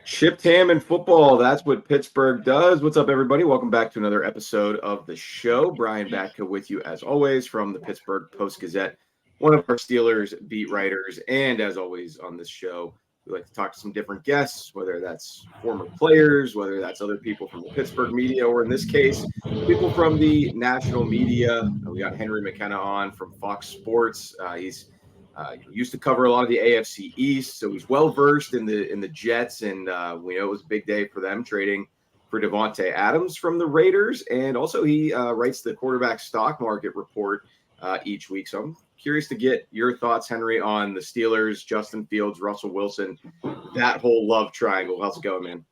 Chipped ham and football. That's what Pittsburgh does. What's up, everybody? Welcome back to another episode of the show. Brian Batko with you, as always, from the Pittsburgh Post-Gazette, one of our Steelers beat writers. And as always on this show, we like to talk to some different guests, whether that's former players, whether that's other people from the Pittsburgh media, or in this case, people from the national media. We got Henry McKenna on from Fox Sports. He's used to cover a lot of the AFC East, so he's well versed in the Jets, and we know it was a big day for them trading for Davante Adams from the Raiders, and also he writes the quarterback stock market report each week. So I'm curious to get your thoughts, Henry, on the Steelers, Justin Fields, Russell Wilson, that whole love triangle. How's it going, man?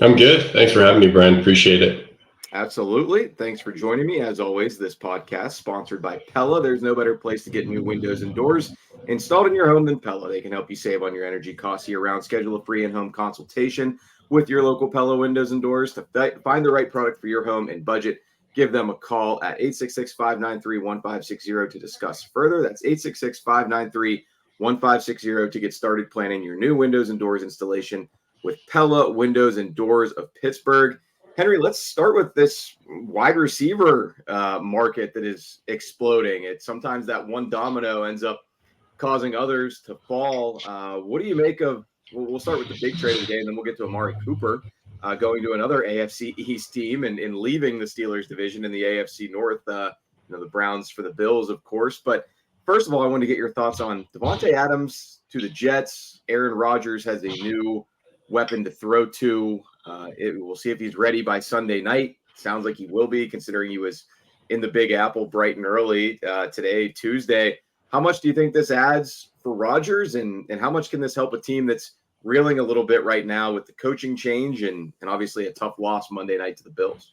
I'm good. Thanks for having me, Brian. Appreciate it. Absolutely. Thanks for joining me. As always, this podcast sponsored by Pella. There's no better place to get new windows and doors installed in your home than Pella. They can help you save on your energy costs year-round. Schedule a free in-home consultation with your local Pella windows and doors to find the right product for your home and budget. Give them a call at 866-593-1560 to discuss further. That's 866-593-1560 to get started planning your new windows and doors installation with Pella Windows and Doors of Pittsburgh. Henry, let's start with this wide receiver market that is exploding. It's sometimes that one domino ends up causing others to fall. What do you make of? We'll start with the big trade of the day, and then we'll get to Amari Cooper going to another AFC East team and leaving the Steelers division in the AFC North. The Browns for the Bills, of course. But first of all, I want to get your thoughts on Davante Adams to the Jets. Aaron Rodgers has a new weapon to throw to. We'll see if he's ready by Sunday night. Sounds like he will be, considering he was in the Big Apple bright and early today, Tuesday. How much do you think this adds for Rodgers, and how much can this help a team that's reeling a little bit right now with the coaching change and obviously a tough loss Monday night to the Bills?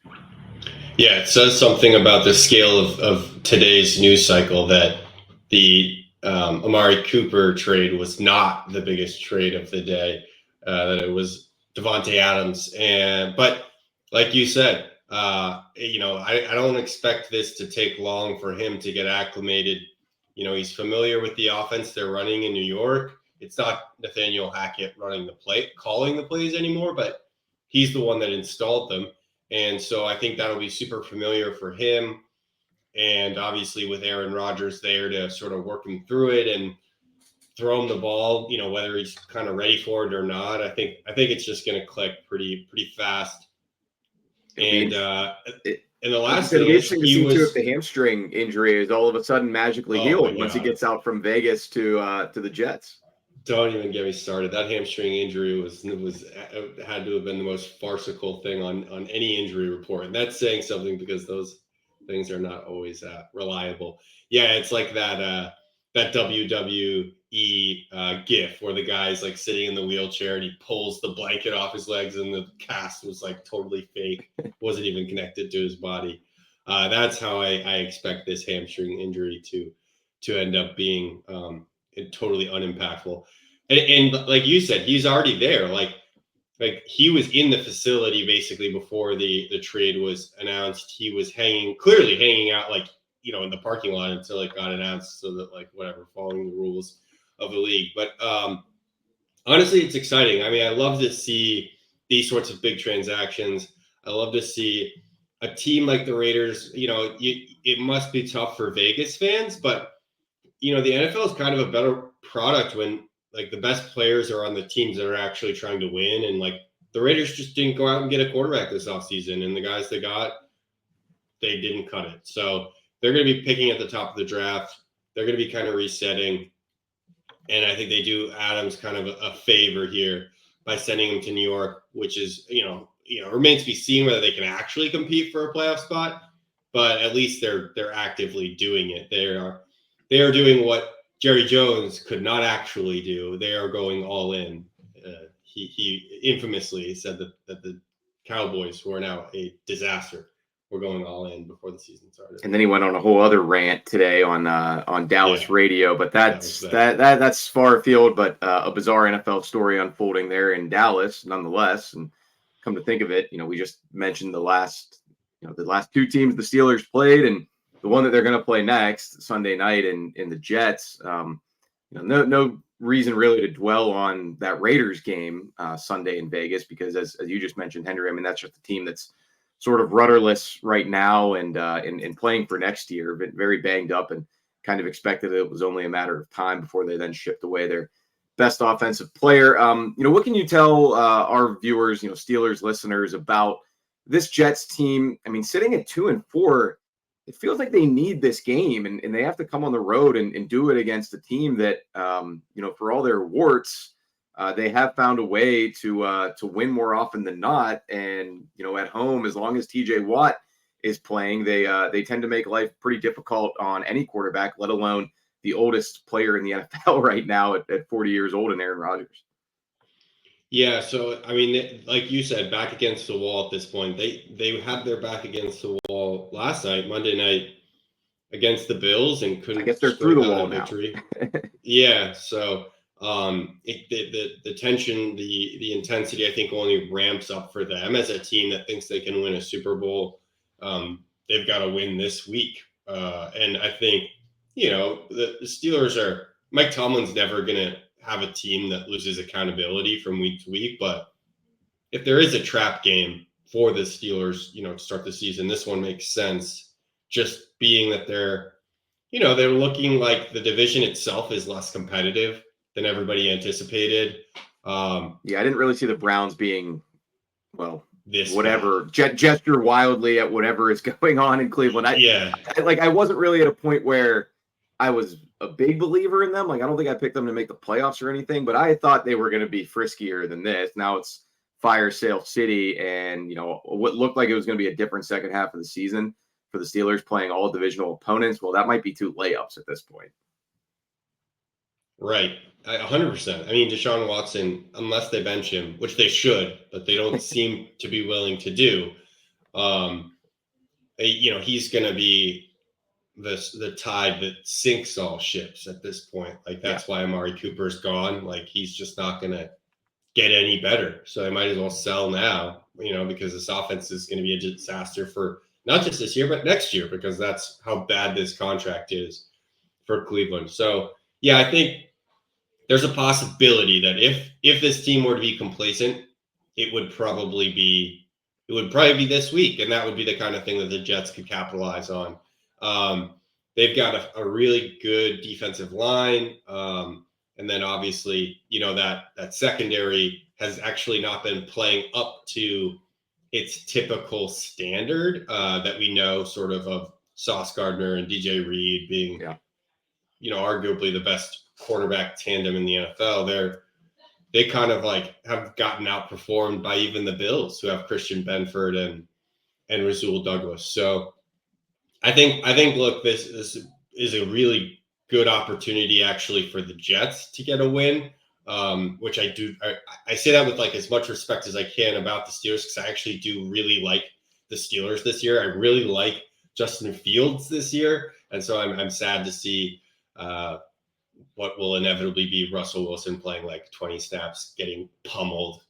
Yeah, it says something about the scale of today's news cycle that the Amari Cooper trade was not the biggest trade of the day, that it was Davante Adams. But like you said, I don't expect this to take long for him to get acclimated. He's familiar with the offense they're running in New York. It's not Nathaniel Hackett calling the plays anymore, but he's the one that installed them. And so I think that'll be super familiar for him. And obviously with Aaron Rodgers there to sort of work him through it and throw him the ball, whether he's kind of ready for it or not. I think it's just going to click pretty fast. And in the last thing, it's interesting to see too if the hamstring injury is all of a sudden magically healed once he gets out from Vegas to the Jets. Don't even get me started. That hamstring injury had to have been the most farcical thing on any injury report, and that's saying something because those things are not always reliable. Yeah, it's like that WWE gif where the guy's like sitting in the wheelchair and he pulls the blanket off his legs and the cast was like totally fake, wasn't even connected to his body. That's how I expect this hamstring injury to end up being totally unimpactful. And like you said, he's already there. Like he was in the facility basically before the trade was announced. He was clearly hanging out in the parking lot until it got announced, so that following the rules of the league. But honestly, it's exciting. I mean, I love to see these sorts of big transactions. I love to see a team like the Raiders. It must be tough for Vegas fans, but the NFL is kind of a better product when the best players are on the teams that are actually trying to win. And the Raiders just didn't go out and get a quarterback this offseason, and the guys they got, they didn't cut it. So they're going to be picking at the top of the draft. They're going to be kind of resetting. And I think they do Adams kind of a favor here by sending him to New York, which is, remains to be seen whether they can actually compete for a playoff spot. But at least they're actively doing it. They are doing what Jerry Jones could not actually do. They are going all in. He infamously said that the Cowboys, who are now a disaster, were going all in before the season started. And then he went on a whole other rant today on Dallas radio, but that's far afield, but a bizarre NFL story unfolding there in Dallas nonetheless. And come to think of it, we just mentioned the last two teams the Steelers played, and the one that they're going to play next Sunday night in the Jets. No reason really to dwell on that Raiders game Sunday in Vegas, because as you just mentioned, Henry, I mean, that's just a team that's sort of rudderless right now and playing for next year, but very banged up, and kind of expected it was only a matter of time before they then shipped away their best offensive player. What can you tell our viewers, Steelers listeners, about this Jets team? I mean, sitting at 2-4, it feels like they need this game, and they have to come on the road and do it against a team that, for all their warts, they have found a way to win more often than not. And, at home, as long as TJ Watt is playing, they tend to make life pretty difficult on any quarterback, let alone the oldest player in the NFL right now at 40 years old, in Aaron Rodgers. Yeah, so I mean, like you said, back against the wall at this point. They had their back against the wall last night, Monday night, against the Bills, and couldn't. I guess they're through the wall now. Yeah, so the tension, the intensity, I think, only ramps up for them as a team that thinks they can win a Super Bowl. They've got to win this week, and I think the Steelers are. Mike Tomlin's never gonna have a team that loses accountability from week to week. But if there is a trap game for the Steelers, to start the season, this one makes sense. Just being that they're looking like the division itself is less competitive than everybody anticipated. I didn't really see the Browns being, gesture wildly at whatever is going on in Cleveland. I wasn't really at a point where I was a big believer in them. Like, I don't think I picked them to make the playoffs or anything, but I thought they were going to be friskier than this. Now it's Fire Sale City, and what looked like it was going to be a different second half of the season for the Steelers, playing all divisional opponents. Well, that might be 2 layups at this point. Right. 100%. I mean, Deshaun Watson, unless they bench him, which they should, but they don't seem to be willing to do, he's going to be the tide that sinks all ships at this point. Like, that's why Amari Cooper's gone. Like, he's just not going to get any better. So I might as well sell now, because this offense is going to be a disaster for not just this year, but next year, because that's how bad this contract is for Cleveland. So, yeah, I think there's a possibility that if this team were to be complacent, it would probably be this week. And that would be the kind of thing that the Jets could capitalize on. They've got a really good defensive line. And then obviously, that secondary has actually not been playing up to its typical standard that we know sort of Sauce Gardner and DJ Reed being, arguably the best quarterback tandem in the NFL. They kind of have gotten outperformed by even the Bills, who have Christian Benford and Rasul Douglas. So I think look, this is a really good opportunity actually for the Jets to get a win, which I do. I say that with as much respect as I can about the Steelers, because I actually do really like the Steelers this year. I really like Justin Fields this year, and so I'm sad to see what will inevitably be Russell Wilson playing 20 snaps, getting pummeled,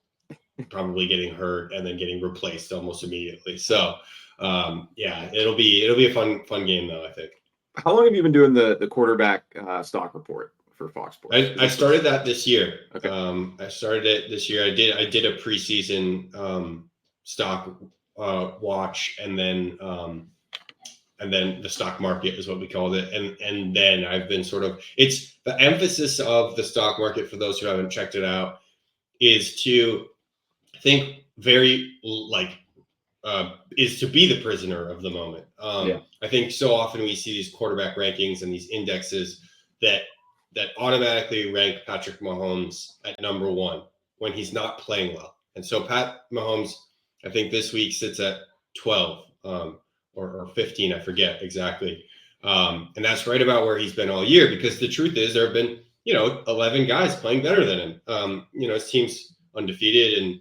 probably getting hurt, and then getting replaced almost immediately. So it'll be a fun game though, I think. How long have you been doing the quarterback stock report for Fox Sports? I started that this year. Okay. I started it this year. I did a preseason stock watch, and then the stock market is what we called it. And then I've been it's the emphasis of the stock market, for those who haven't checked it out, is to think very is to be the prisoner of the moment. I think so often we see these quarterback rankings and these indexes that automatically rank Patrick Mahomes at number 1 when he's not playing well. And so Pat Mahomes, I think this week sits at 12 or 15, I forget exactly. And that's right about where he's been all year, because the truth is there have been, 11 guys playing better than him. His team's undefeated, and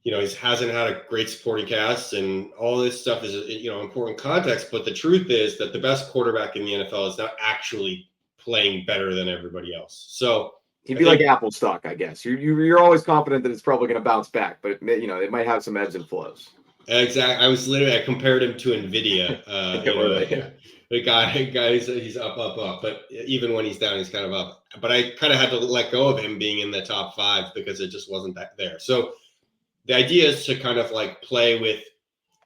he hasn't had a great supporting cast, and all this stuff is, important context. But the truth is that the best quarterback in the NFL is not actually playing better than everybody else. So he'd be like Apple stock, I guess. You're always confident that it's probably going to bounce back, but it might have some ebbs and flows. Exactly. I compared him to NVIDIA. the guys, he's up. But even when he's down, he's kind of up. But I kind of had to let go of him being in the top 5 because it just wasn't that there. So the idea is to kind of like play with,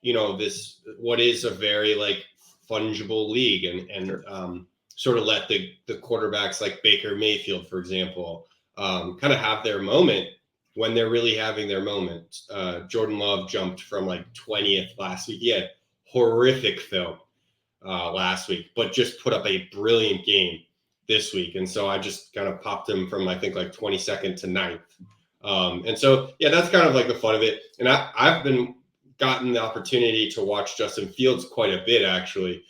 this, what is a very like fungible league, and sure. Sort of let the quarterbacks like Baker Mayfield, for example, kind of have their moment when they're really having their moment. Jordan Love jumped from like 20th last week. He had horrific film last week, but just put up a brilliant game this week. And so I just kind of popped him from, I think, like 22nd to 9th. And so, yeah, that's kind of like the fun of it. And I've gotten the opportunity to watch Justin Fields quite a bit, actually,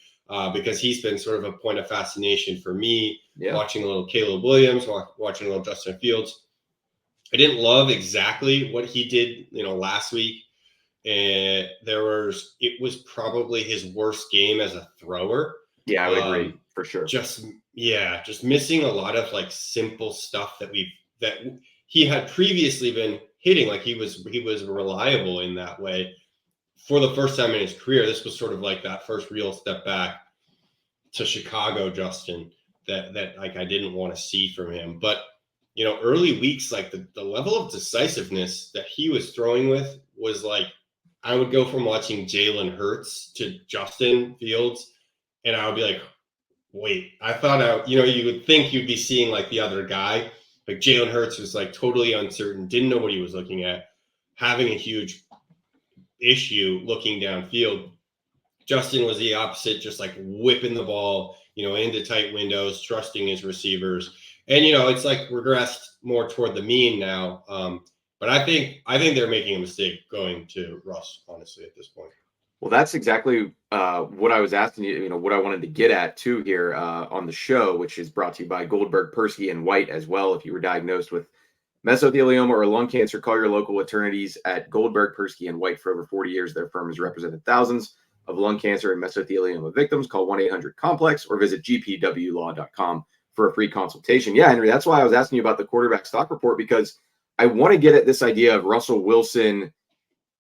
because he's been sort of a point of fascination for me, watching a little Caleb Williams, watching a little Justin Fields. I didn't love exactly what he did, last week. And it was probably his worst game as a thrower. Yeah, I would agree for sure. Just missing a lot of like simple stuff that he had previously been hitting. Like he was reliable in that way. For the first time in his career, this was sort of like that first real step back to Chicago Justin that like I didn't want to see from him. But early weeks, like the level of decisiveness that he was throwing with was like, I would go from watching Jalen Hurts to Justin Fields, and I would be like, wait, I thought you would think you'd be seeing like the other guy. Like Jalen Hurts was like totally uncertain, didn't know what he was looking at, having a huge issue looking downfield. Justin was the opposite, just like whipping the ball, into tight windows, trusting his receivers. And, it's like regressed more toward the mean now. But I think they're making a mistake going to Russ, honestly, at this point. Well, that's exactly what I was asking you, what I wanted to get at too here on the show, which is brought to you by Goldberg, Persky, and White as well. If you were diagnosed with mesothelioma or lung cancer, call your local attorneys at Goldberg, Persky, and White. For over 40 years, their firm has represented thousands of lung cancer and mesothelioma victims. Call 1-800-COMPLEX or visit gpwlaw.com for a free consultation. Yeah, Henry, that's why I was asking you about the quarterback stock report, because I want to get at this idea of Russell Wilson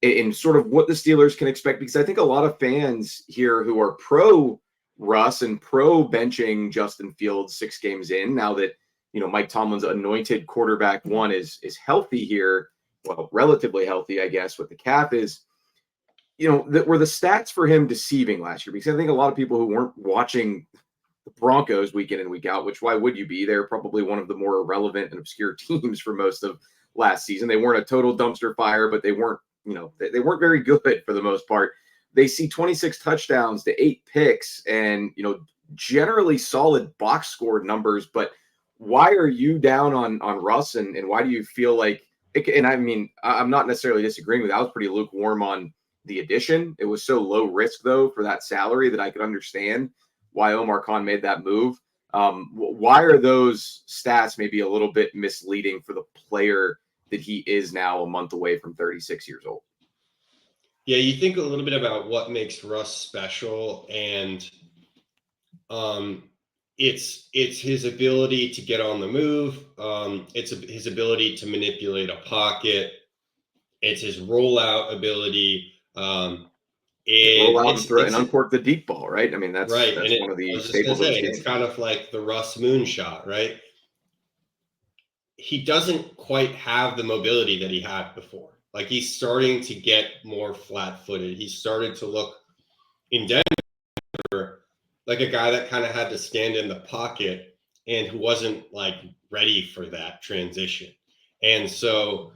in sort of what the Steelers can expect, because I think a lot of fans here who are pro Russ and pro benching Justin Fields 6 games in, now that Mike Tomlin's anointed quarterback one is healthy here, well, relatively healthy, I guess, with the calf, is were the stats for him deceiving last year? Because I think a lot of people who weren't watching the Broncos week in and week out, which why would you be? They're probably one of the more irrelevant and obscure teams for most of last season. They weren't a total dumpster fire, but they weren't they weren't very good for the most part. They see 26 touchdowns to 8 picks and generally solid box score numbers. But why are you down on Russ, and why do you feel like it? And I mean, I'm not necessarily disagreeing with that. I was pretty lukewarm on the addition. It was so low risk though for that salary that I could understand why Omar Khan made that move. Why are those stats maybe a little bit misleading for the player that he is now, a month away from 36 years old? Yeah, you think a little bit about what makes Russ special, and it's his ability to get on the move. It's his ability to manipulate a pocket. It's his rollout ability. Roll out and throw and uncork the deep ball, right? I mean, that's right. That's one of the staples. It's kind of like the Russ moonshot, right? He doesn't quite have the mobility that he had before. Like, he's starting to get more flat-footed. He started to look in Denver like a guy that kind of had to stand in the pocket and who wasn't like ready for that transition. And so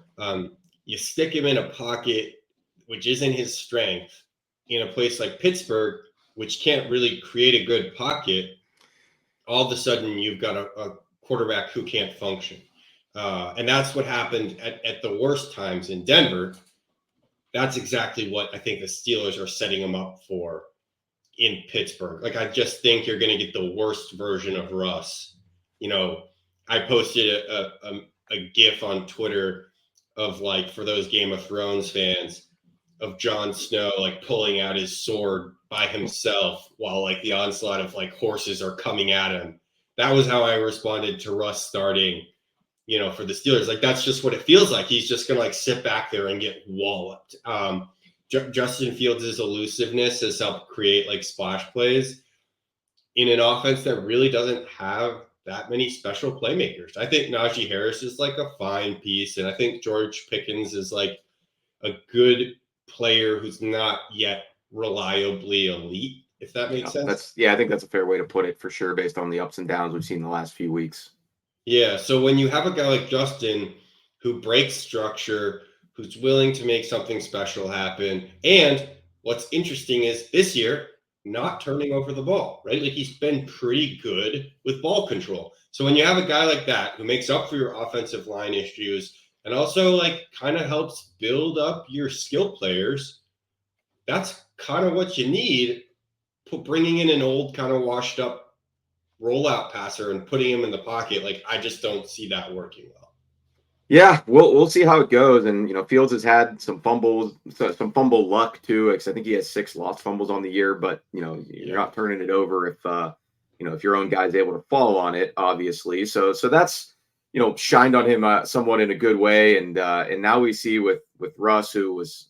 you stick him in a pocket, which isn't his strength, in a place like Pittsburgh, which can't really create a good pocket. All of a sudden you've got a quarterback who can't function. And that's what happened at the worst times in Denver. That's exactly what I think the Steelers are setting him up for in Pittsburgh. Like, I just think you're going to get the worst version of Russ. I posted a GIF on Twitter of, like, for those Game of Thrones fans, of Jon Snow like pulling out his sword by himself while like the onslaught of like horses are coming at him. That was how I responded to Russ starting, for the Steelers. Like, that's just what it feels like. He's just gonna like sit back there and get walloped. Justin Fields' elusiveness has helped create like splash plays. in an offense that really doesn't have that many special playmakers. I think Najee Harris is like a fine piece, and I think George Pickens is like a good player who's not yet reliably elite, if that makes sense. I think that's a fair way to put it for sure, based on the ups and downs we've seen the last few weeks. Yeah, so when you have a guy like Justin who breaks structure, who's willing to make something special happen, and what's interesting is this year, not turning over the ball, right? Like he's been pretty good with ball control. So when you have a guy like that who makes up for your offensive line issues and also like kind of helps build up your skill players, that's kind of what you need. Bringing in an old kind of washed up rollout passer and putting him in the pocket, like I just don't see that working well. Yeah, we'll see how it goes. And Fields has had some fumbles, some fumble luck too. Because I think he has 6 lost fumbles on the year. But you're not turning it over if your own guy's able to fall on it, obviously. So that's shined on him somewhat in a good way. And now we see with Russ, who was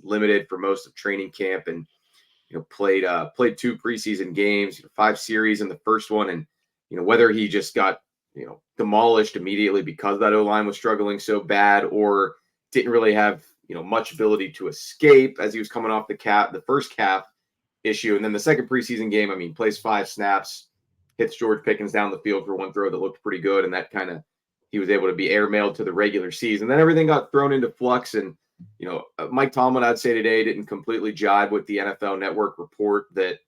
limited for most of training camp and played 2 preseason games, 5 series in the first one, and whether he just got demolished immediately because that O-line was struggling so bad, or didn't really have much ability to escape as he was coming off the first calf issue, and then the second preseason game, plays 5 snaps, hits George Pickens down the field for one throw that looked pretty good, and that kind of he was able to be airmailed to the regular season. Then everything got thrown into flux, and Mike Tomlin, I'd say today, didn't completely jibe with the NFL Network report that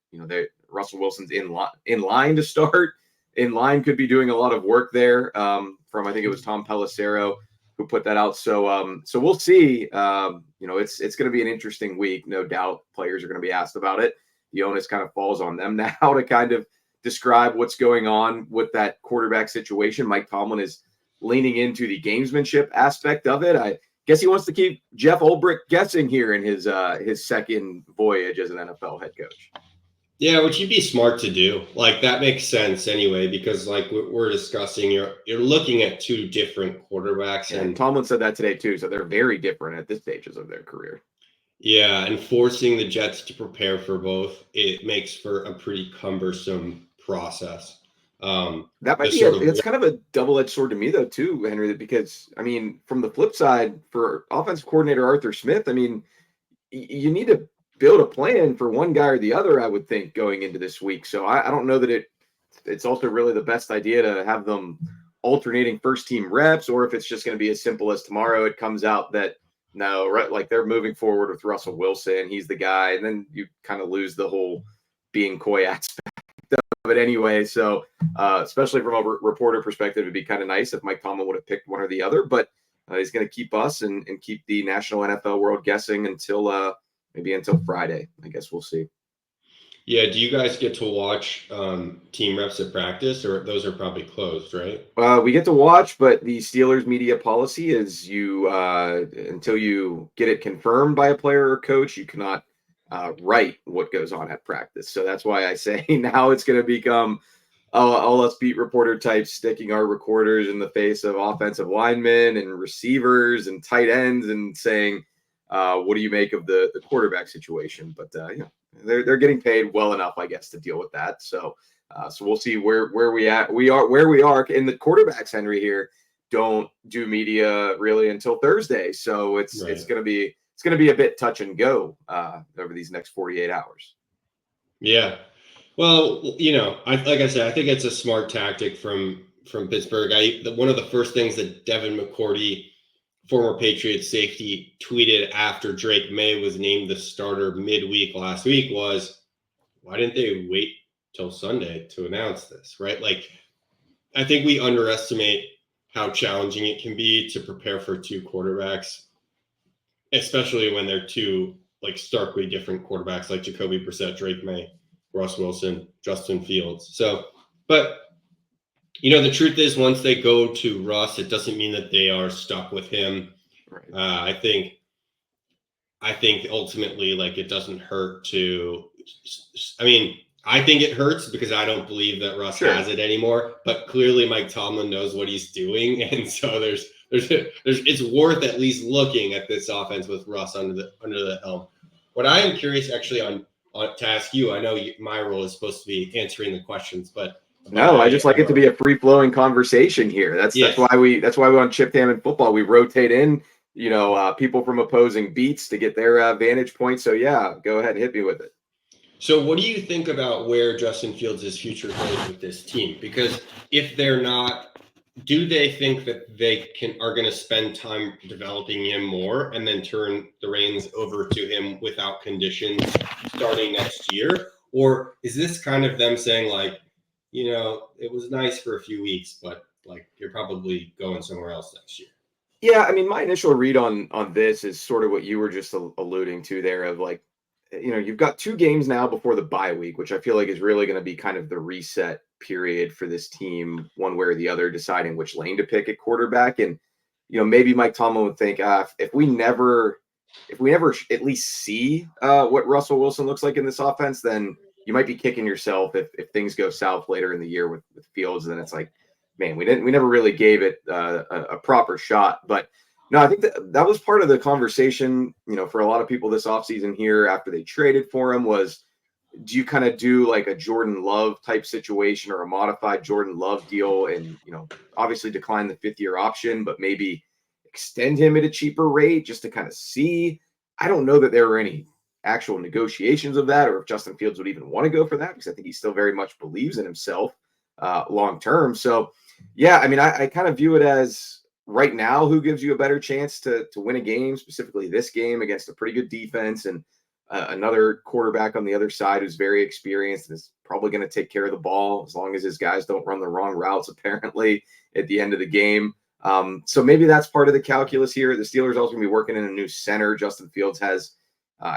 Russell Wilson's in line to start. In line could be doing a lot of work there. From I think it was Tom Pelissero who put that out. So we'll see. It's going to be an interesting week, no doubt. Players are going to be asked about it. The onus kind of falls on them now to kind of describe what's going on with that quarterback situation. Mike Tomlin is leaning into the gamesmanship aspect of it. I guess he wants to keep Jeff Ulbrich guessing here in his second voyage as an NFL head coach. Yeah, which you'd be smart to do. Like that makes sense anyway, because like we're discussing, you're looking at 2 different quarterbacks. And Tomlin said that today too. So they're very different at this stages of their career. Yeah, and forcing the Jets to prepare for both, it makes for a pretty cumbersome process. That might be it's kind of a double-edged sword to me though too, Henry, because from the flip side, for offensive coordinator Arthur Smith, you need to build a plan for one guy or the other, I would think, going into this week. So I don't know that it's also really the best idea to have them alternating first team reps, or if it's just going to be as simple as tomorrow it comes out that no, right, like they're moving forward with Russell Wilson, he's the guy, and then you kind of lose the whole being coy aspect of it anyway. So especially from a reporter perspective, it'd be kind of nice if Mike Tomlin would have picked one or the other, but he's going to keep us and keep the national NFL world guessing until maybe until Friday. I guess we'll see. Yeah. Do you guys get to watch team reps at practice, or those are probably closed, right? We get to watch, but the Steelers media policy is you until you get it confirmed by a player or coach, you cannot write what goes on at practice. So that's why I say now it's going to become all us beat reporter types sticking our recorders in the face of offensive linemen and receivers and tight ends and saying, what do you make of the quarterback situation? But they're getting paid well enough, I guess, to deal with that. So we'll see where we are. And the quarterbacks, Henry, here don't do media really until Thursday. So it's going to be a bit touch and go over these next 48 hours. Yeah. Well, like I said, I think it's a smart tactic from Pittsburgh. One of the first things that Devin McCourty, former Patriots safety, tweeted after Drake May was named the starter midweek last week was, why didn't they wait till Sunday to announce this, right? Like, I think we underestimate how challenging it can be to prepare for 2 quarterbacks, especially when they're 2 like starkly different quarterbacks like Jacoby Brissett, Drake May, Russ Wilson, Justin Fields. So, but the truth is, once they go to Russ, it doesn't mean that they are stuck with him. Right. I think ultimately, like, it doesn't hurt to. I think it hurts because I don't believe that Russ has it anymore. But clearly, Mike Tomlin knows what he's doing, and so it's worth at least looking at this offense with Russ under the helm. What I am curious actually on to ask you. I know my role is supposed to be answering the questions, but no, I just like it to be a free flowing conversation here. That's why we on Chipped Ham and Football we rotate in, people from opposing beats to get their vantage point. So yeah, go ahead and hit me with it. So what do you think about where Justin Fields' future goes with this team? Because if they're not, do they think that they are going to spend time developing him more and then turn the reins over to him without conditions starting next year? Or is this kind of them saying like, it was nice for a few weeks, but like you're probably going somewhere else next year? Yeah, I mean, my initial read on this is sort of what you were just alluding to there of like, you've got 2 games now before the bye week, which I feel like is really going to be kind of the reset period for this team, one way or the other, deciding which lane to pick at quarterback. And, maybe Mike Tomlin would think, if we never at least see what Russell Wilson looks like in this offense, then you might be kicking yourself if things go south later in the year with Fields. And then it's like, man, we never really gave it a proper shot. But no, I think that was part of the conversation, for a lot of people this offseason here after they traded for him was, do you kind of do like a Jordan Love type situation or a modified Jordan Love deal and, obviously decline the 5th-year option, but maybe extend him at a cheaper rate just to kind of see? I don't know that there were any actual negotiations of that or if Justin Fields would even want to go for that because I think he still very much believes in himself long term. So, yeah, I mean, I kind of view it as right now, who gives you a better chance to win a game, specifically this game against a pretty good defense and another quarterback on the other side who's very experienced and is probably going to take care of the ball as long as his guys don't run the wrong routes, apparently, at the end of the game. So maybe that's part of the calculus here. The Steelers also going to be working in a new center. Justin Fields has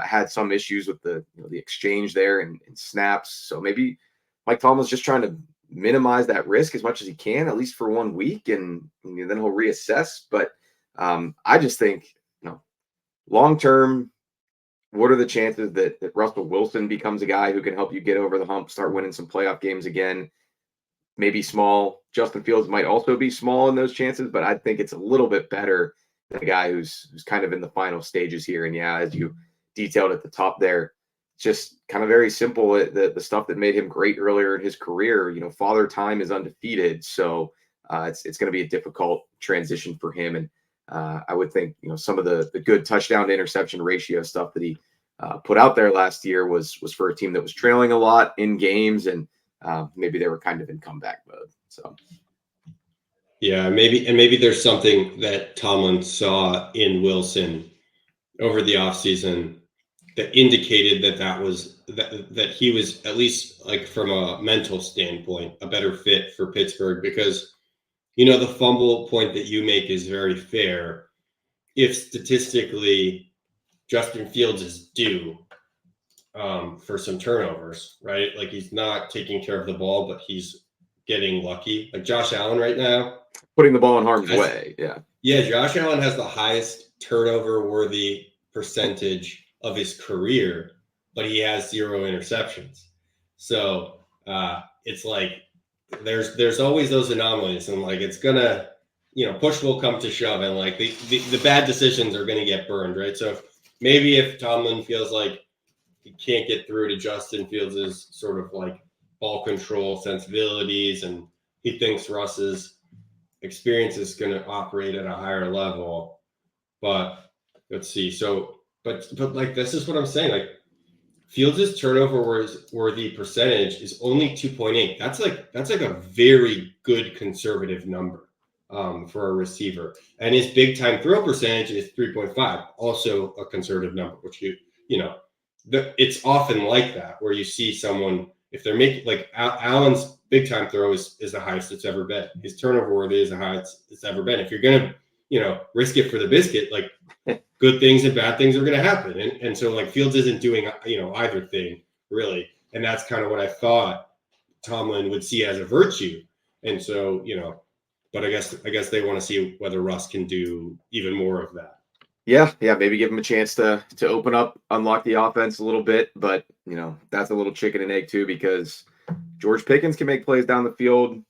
had some issues with the exchange there and snaps. So maybe Mike Tomlin's just trying to minimize that risk as much as he can, at least for 1 week, and then he'll reassess. But I just think, long term, what are the chances that Russell Wilson becomes a guy who can help you get over the hump, start winning some playoff games again? Maybe small. Justin Fields might also be small in those chances, but I think it's a little bit better than a guy who's kind of in the final stages here. And yeah, as you detailed at the top there, just kind of very simple. The stuff that made him great earlier in his career, father time is undefeated. So it's going to be a difficult transition for him. And I would think, some of the good touchdown to interception ratio stuff that he put out there last year was for a team that was trailing a lot in games. And maybe they were kind of in comeback mode. So. Yeah, maybe there's something that Tomlin saw in Wilson over the offseason that indicated that he was, at least like from a mental standpoint, a better fit for Pittsburgh because, the fumble point that you make is very fair. If statistically Justin Fields is due for some turnovers, right? Like he's not taking care of the ball, but he's getting lucky. Like Josh Allen right now. Putting the ball in harm's way, yeah. Yeah, Josh Allen has the highest turnover-worthy percentage of his career, but he has 0 interceptions. So it's like there's always those anomalies, and like it's gonna, push will come to shove, and like the bad decisions are gonna get burned, right? So maybe if Tomlin feels like he can't get through to Justin Fields' sort of like ball control sensibilities, and he thinks Russ's experience is going to operate at a higher level, but let's see. So, but like, this is what I'm saying. Like Fields' turnover worthy percentage is only 2.8. That's like a very good conservative number for a receiver. And his big time throw percentage is 3.5, also a conservative number, which it's often like that where you see someone, if they're making like Allen's big time throw is the highest it's ever been. His turnover worthy is the highest it's ever been. If you're going to, risk it for the biscuit, like good things and bad things are going to happen. And so like Fields isn't doing, either thing really. And that's kind of what I thought Tomlin would see as a virtue. And so, but I guess they want to see whether Russ can do even more of that. Yeah, maybe give him a chance to open up, unlock the offense a little bit. But, that's a little chicken and egg too, because George Pickens can make plays down the field.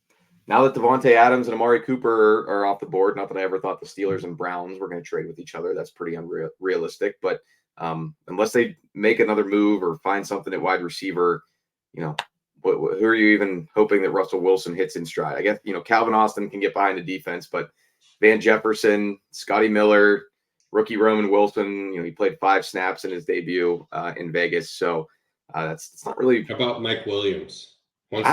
now that Davante Adams and Amari Cooper are off the board, not that I ever thought the Steelers and Browns were going to trade with each other. That's pretty unrealistic. But unless they make another move or find something at wide receiver, who are you even hoping that Russell Wilson hits in stride? I guess, Calvin Austin can get behind the defense, but Van Jefferson, Scotty Miller, rookie Roman Wilson, he played 5 snaps in his debut in Vegas. So it's not really. How about Mike Williams? Once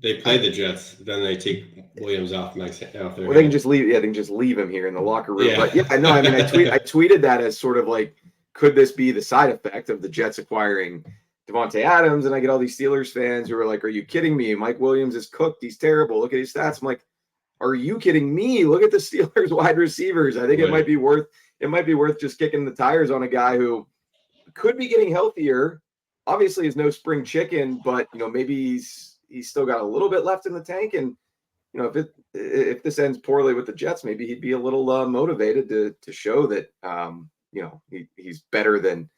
they play the Jets, then they take Williams off there. Well, they can just leave. Yeah, they can just leave him here in the locker room. Yeah. But I tweeted that as sort of like, could this be the side effect of the Jets acquiring Davante Adams? And I get all these Steelers fans who are like, "Are you kidding me? Mike Williams is cooked. He's terrible. Look at his stats." I'm like, "Are you kidding me? Look at the Steelers wide receivers. I think it might be worth just kicking the tires on a guy who could be getting healthier. Obviously, is no spring chicken, but maybe he's still got a little bit left in the tank. And if this ends poorly with the Jets, maybe he'd be a little motivated to show that he's better than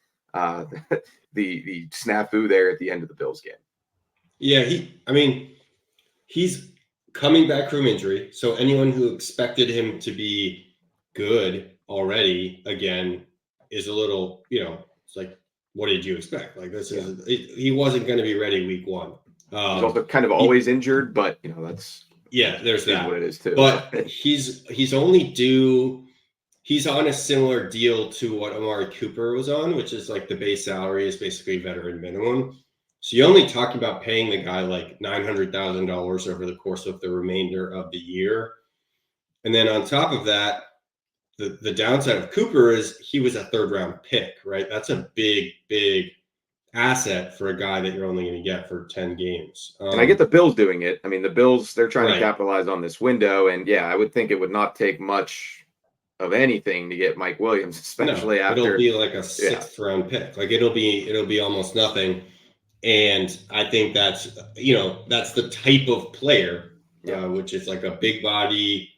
the snafu there at the end of the Bills game." Yeah, he's coming back from injury, so anyone who expected him to be good already again is a little, it's like, what did you expect? Like he wasn't going to be ready week 1. He's also kind of always injured, but that's there's that. What it is too. But he's on a similar deal to what Amari Cooper was on, which is like the base salary is basically veteran minimum. So you're only talking about paying the guy like $900,000 over the course of the remainder of the year. And then on top of that, the downside of Cooper is he was a 3rd-round pick, right? That's a big, big asset for a guy that you're only going to get for 10 games. And I get the Bills doing it. I mean, the Bills, they're trying to capitalize on this window. And I would think it would not take much of anything to get Mike Williams, especially after. It'll be like a 6th-round pick. Like it'll be almost nothing. And I think that's the type of player, which is like a big body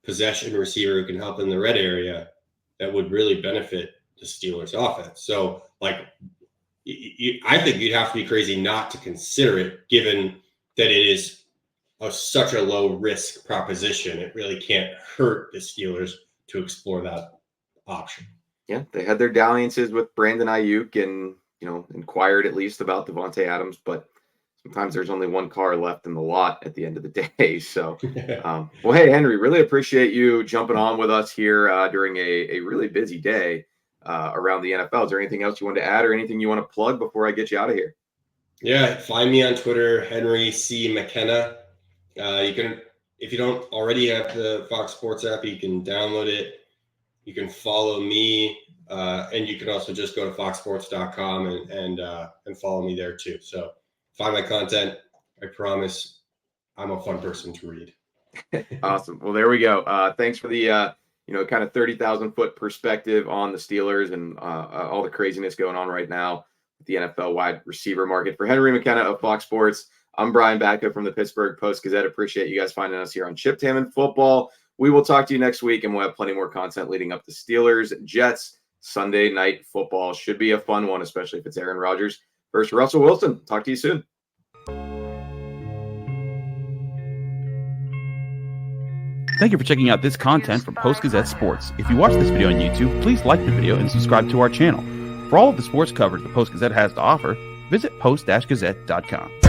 possession receiver who can help in the red area that would really benefit the Steelers offense. So like, I think you'd have to be crazy not to consider it, given that it is such a low risk proposition. It really can't hurt the Steelers to explore that option. Yeah, they had their dalliances with Brandon Ayuk and inquired at least about Davante Adams, but sometimes there's only one car left in the lot at the end of the day. So, well, hey, Henry, really appreciate you jumping on with us here during a really busy day around the NFL. Is there anything else you want to add or anything you want to plug before I get you out of here? Yeah, find me on Twitter, Henry C. McKenna. You can, if you don't already have the Fox Sports app, you can download it. You can follow me, and you can also just go to foxsports.com and follow me there too. So find my content. I promise I'm a fun person to read. Awesome. Well, there we go. Thanks for the kind of 30,000 foot perspective on the Steelers and all the craziness going on right now with the NFL wide receiver market. For Henry McKenna of Fox Sports, I'm Brian Batko from the Pittsburgh Post-Gazette. Appreciate you guys finding us here on Chipped Ham and Football. We will talk to you next week, and we'll have plenty more content leading up to Steelers Jets Sunday Night Football. Should be a fun one, especially if it's Aaron Rodgers versus Russell Wilson. Talk to you soon. Thank you for checking out this content from Post-Gazette Sports. If you watch this video on YouTube, please like the video and subscribe to our channel. For all of the sports coverage the Post-Gazette has to offer, visit post-gazette.com.